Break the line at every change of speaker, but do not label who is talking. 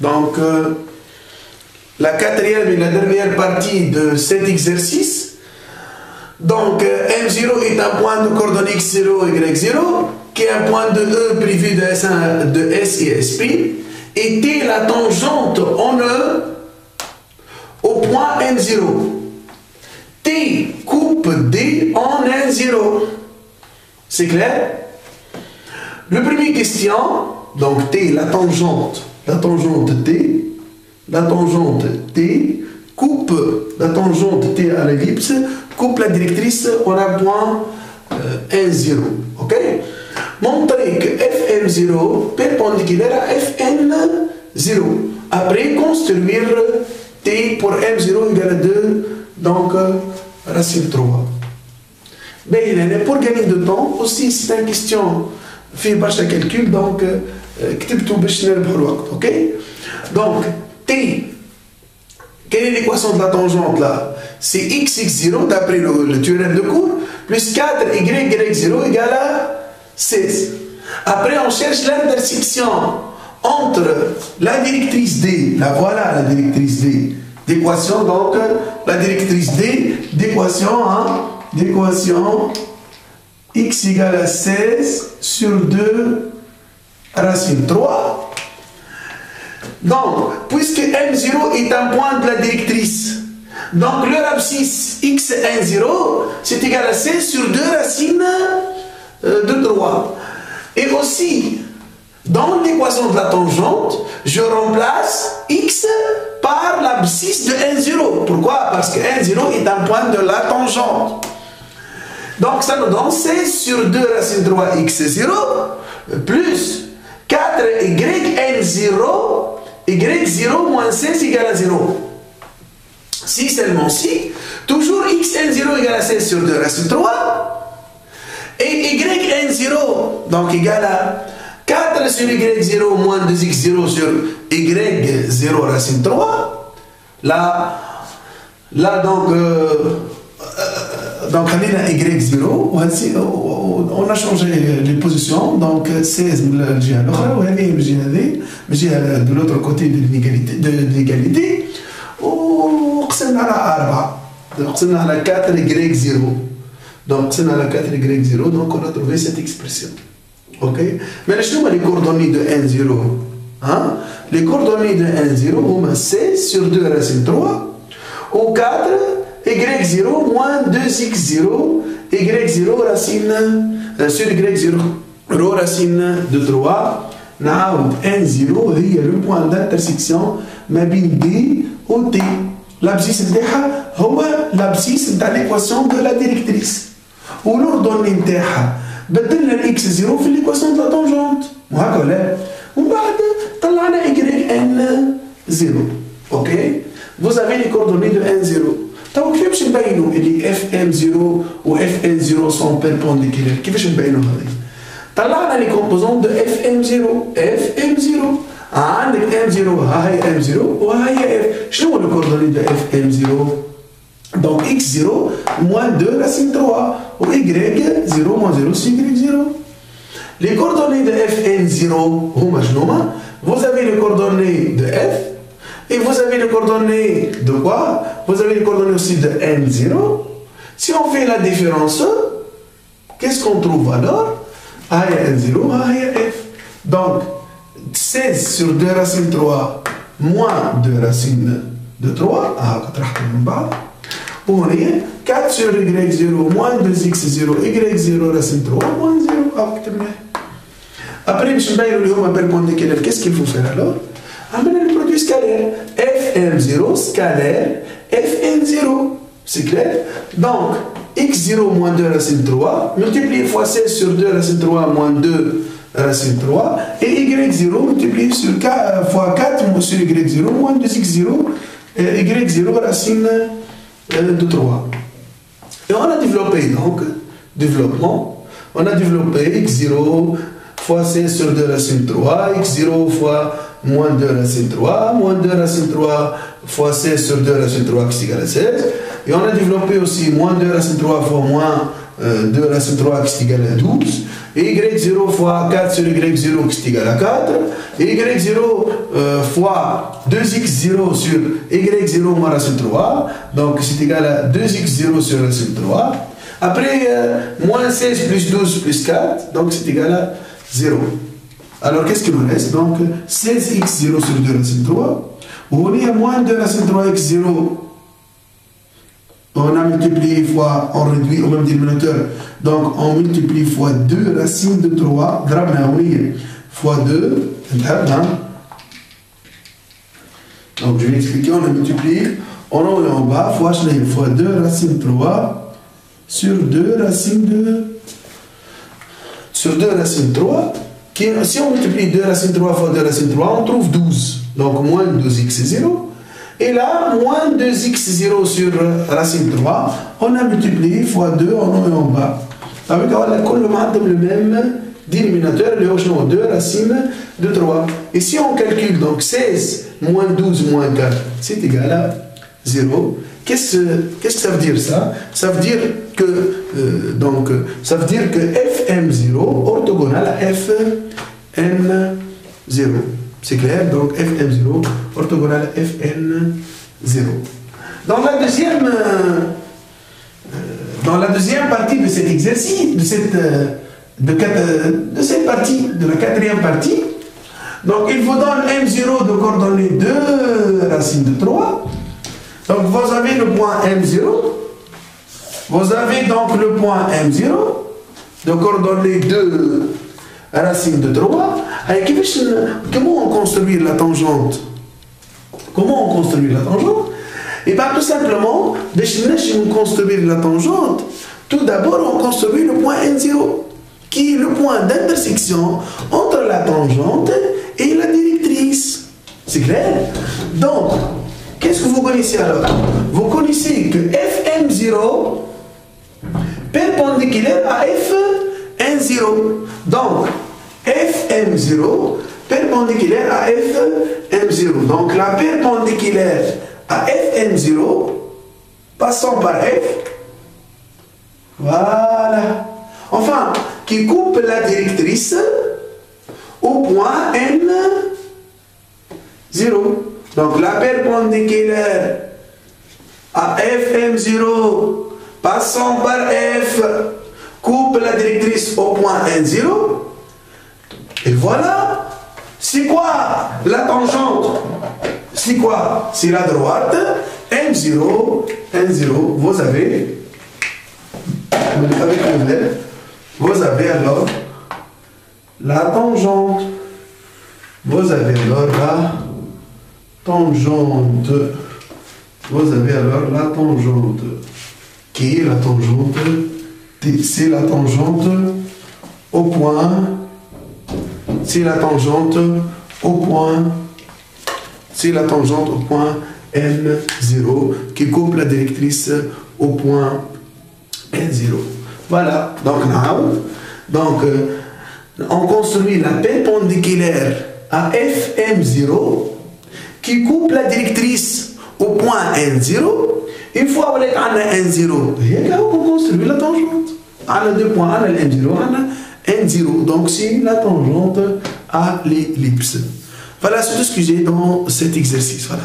Donc, la quatrième et la dernière partie de cet exercice. Donc, M0 est un point de coordonnées X0, Y0, qui est un point de E privé de S1, de S et S', et T la tangente en E au point M0. T coupe D en N0. C'est clair? Le premier question, donc T, la tangente T, la tangente T coupe la tangente T à l'ellipse, coupe la directrice en un point N0. Ok? Montrer que Fm0 perpendiculaire à Fn0. Après, construire T pour M0 égale à 2, donc racine 3. Mais pour gagner de temps, aussi c'est une question fait bache à calcul, donc كتبتو باش نربحوا الوقت. Ok? Donc T, quelle est l'équation de la tangente là? C'est xx0 d'après le théorème de cours plus 4y0 égale à 16. Après on cherche l'intersection entre la directrice D, la voilà la directrice D, d'équation, donc la directrice D d'équation x égale à 16 sur 2 racine 3. Donc, puisque M0 est un point de la directrice, donc leur abscisse xn0 c'est égal à 16 sur 2 racines de 3. Et aussi, dans l'équation de la tangente, je remplace x par l'abscisse de n0. Pourquoi? Parce que n0 est un point de la tangente. Donc ça nous donne 16 sur 2 racine 3 x0 plus 4yn0, y0 moins 16 égale à 0. Si seulement si, toujours xn0 égale à 16 sur 2 racine 3 et yn0 donc égale à 4 sur y0 moins 2x0 sur y0 racine 3. Là donc on a y0 on a changé les positions, donc 16 de l'autre côté de l'égalité on a 4 y0, donc on a 4 y0, donc on a trouvé cette expression. Ok? Mais je les coordonnées de n0, hein? Les coordonnées de n0 on a 16 sur 2 racine 3 ou 4 y0 moins 2x0 y0 racine sur y0 racine de 3. نعاود n0 هي le point d'intersection ما بين d و t. l'abscisse نتاعها هو l'abscisse نتاع l'équation de la directrice و l'ordonnée نتاعها بدلنا الاكس0 في l'équation de la tangente وهكا ولا. ومن بعد طلعنا yn0. ok? Vous avez les coordonnées de n0. Donc, كيفاش نبينوا اللي fm0 و fn0 sont perpendiculaires؟ كيفاش نبينوا هذه؟ طلعنا لي كومبوزون دو fm0 عندك m0 ها هي m0 وها هي f. شنو هو الكوردوني دو fm0؟ donc x0 moins 2 racine 3 ou y0 moins 0 sur y0. Les coordonnées de fn0 هما شنو؟ vous avez les coordonnées de f et vous avez les coordonnées de quoi? Vous avez les coordonnées aussi de n0. Si on fait la différence, qu'est-ce qu'on trouve alors? A et n0, A et f. Donc, 16 sur 2 racine 3 moins 2 racine de 3, on est 4 sur y0 moins 2x0, y0 racine 3 moins 0. Après, je vais vous perpendiculaire. Qu'est-ce qu'il faut faire alors? Amener le produit scalaire. Fm0 scalaire Fn0. C'est clair? Donc, x0 moins 2 racine 3, multiplié fois 16 sur 2 racine 3 moins 2 racine 3, et y0 multiplié sur 4, fois 4 sur y0 moins 2x0, y0 racine de 3. Et on a développé donc, développement, on a développé x0 fois 16 sur 2 racine 3, x0 fois moins 2 racine 3, moins 2 racine 3 fois 16 sur 2 racine 3 qui est égal à 16. Et on a développé aussi moins 2 racine 3 fois moins 2 racine 3x est égal à 12, et y0 fois 4 sur y0 qui est égal à 4, et y0 fois 2x0 sur y0 moins racine 3, donc c'est égal à 2x0 sur racine 3. Après, moins 16 plus 12 plus 4, donc c'est égal à 0. Alors qu'est-ce qu'il nous reste? Donc 16x0 sur 2 racine 3, on est à moins 2 racine 3x0. On a multiplié fois, on réduit au même dénominateur. Donc, on multiplie fois 2 racines de 3, fois 2, donc, je vais expliquer, on a multiplié en haut et en bas, fois 2 racines de 3 sur 2 racines de 3. Si on multiplie 2 racines de 3 fois 2 racines de 3, on trouve 12. Donc, moins 12x0. Et là, moins 2x0 sur racine 3, on a multiplié fois 2 en haut et en bas. Avec le même dénominateur, le 2 racines de 3. Et si on calcule donc 16 moins 12 moins 4, c'est égal à 0. Qu'est-ce que ça veut dire ça? Ça veut dire que fm0 orthogonal à fn0. C'est clair? Donc fm0 orthogonal à fn0. Dans la deuxième partie de cet exercice, de cette partie, de la quatrième partie, donc il vous donne m0 de coordonnées 2 racines de 3. Donc vous avez le point m0. Vous avez donc le point m0 de coordonnées 2 racines de 3. Comment on construit la tangente? Et bien tout simplement, pour construire la tangente, tout d'abord on construit le point N0, qui est le point d'intersection entre la tangente et la directrice. C'est clair? Donc, qu'est-ce que vous connaissez alors? Vous connaissez que Fm0 perpendiculaire à Fn0. Donc, Fm0 perpendiculaire à Fm0. Donc, la perpendiculaire à Fm0, passant par F, voilà. Enfin, qui coupe la directrice au point N0. Donc, la perpendiculaire à Fm0, passant par F, coupe la directrice au point N0. Et voilà. C'est quoi la tangente? C'est quoi? C'est la droite. N0, vous avez, avec le verbe, vous avez alors la tangente. Vous avez alors la tangente. Vous avez alors la tangente. Qui est la tangente? C'est la tangente au point. C'est la tangente au point. C'est la tangente au point N0 qui coupe la directrice au point N0. Voilà. Donc, on construit la perpendiculaire à Fm0 qui coupe la directrice au point N0. Une fois qu'on a N0, on construit la tangente. On a 2 points, on a N0, on a N0. Donc, c'est la tangente à l'ellipse. Voilà, c'est tout ce que j'ai dans cet exercice. Voilà.